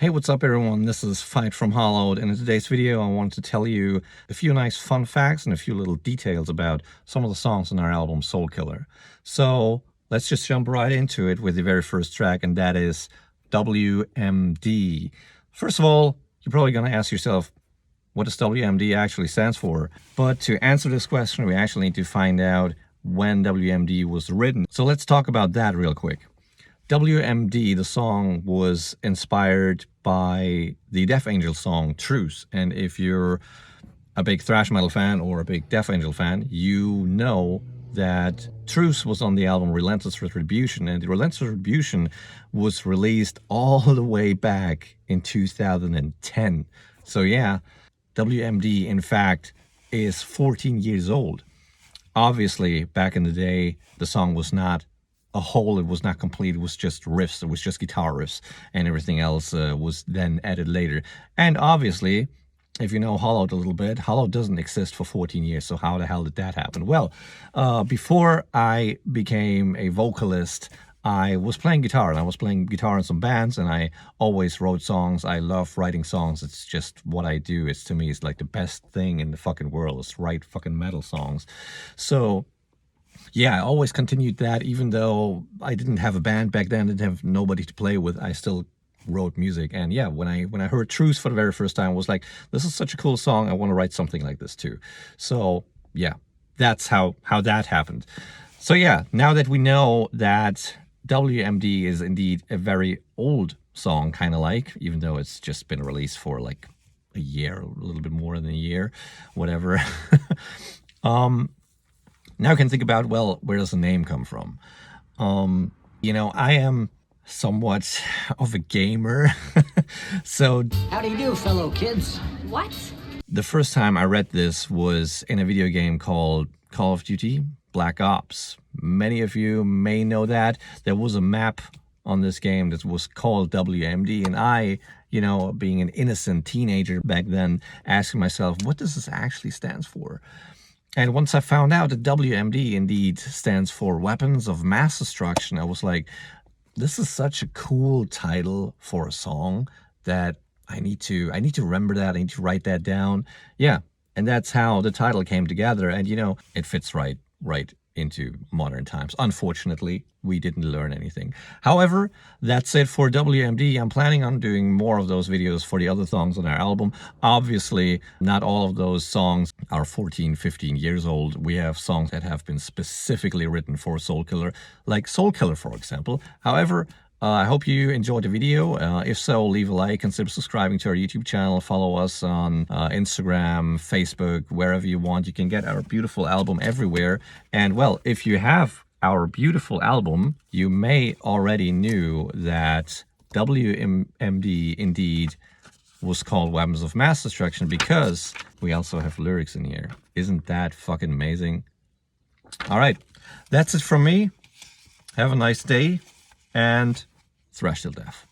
Hey, what's up everyone? This is Fight from Hollowed, and in today's video I wanted to tell you a few nice fun facts and a few little details about some of the songs on our album Soulkiller. So let's just jump right into it with the very first track, and that is W.M.D. First of all, you're probably going to ask yourself, what does W.M.D. actually stands for? But to answer this question, we actually need to find out when W.M.D. was written. So let's talk about that real quick. W.M.D., the song, was inspired by the Death Angel song Truce. And if you're a big thrash metal fan or a big Death Angel fan, you know that Truce was on the album Relentless Retribution, and the Relentless Retribution was released all the way back in 2010. So yeah, W.M.D. in fact is 14 years old. Obviously, back in the day, the song was not a whole, it was not complete, it was just riffs, it was just guitar riffs, and everything else was then added later. And obviously, if you know Hollowed a little bit, Hollowed doesn't exist for 14 years, so how the hell did that happen? Well, before I became a vocalist, I was playing guitar, and I was playing guitar in some bands, and I always wrote songs. I love writing songs. It's just what I do. It's, to me, it's like the best thing in the fucking world is write fucking metal songs. So yeah, I always continued that, even though I didn't have a band back then, didn't have nobody to play with. I still wrote music. And yeah, when I heard Truce for the very first time, I was like, this is such a cool song. I want to write something like this too. So yeah, that's how that happened. So yeah, now that we know that W.M.D. is indeed a very old song, kind of like, even though it's just been released for like a year, a little bit more than a year, whatever. Now I can think about, well, where does the name come from? You know, I am somewhat of a gamer. So how do you do, fellow kids? What? The first time I read this was in a video game called Call of Duty Black Ops. Many of you may know that. There was a map on this game that was called W.M.D. and I, you know, being an innocent teenager back then, asking myself, what does this actually stand for? And once I found out that W.M.D. indeed stands for Weapons of Mass Destruction, I was like, this is such a cool title for a song that I need to remember that. I need to write that down. Yeah, and that's how the title came together. And you know, it fits right into modern times. Unfortunately, we didn't learn anything. However, that's it for W.M.D. I'm planning on doing more of those videos for the other songs on our album. Obviously, not all of those songs are 14, 15 years old. We have songs that have been specifically written for Soulkiller, like Soulkiller, for example. However, I hope you enjoyed the video. If so, leave a like, consider subscribing to our YouTube channel, follow us on Instagram, Facebook, wherever you want. You can get our beautiful album everywhere. And well, if you have our beautiful album, you may already knew that W.M.D. indeed was called Weapons of Mass Destruction because we also have lyrics in here. Isn't that fucking amazing? All right, that's it from me. Have a nice day, and thrash till death.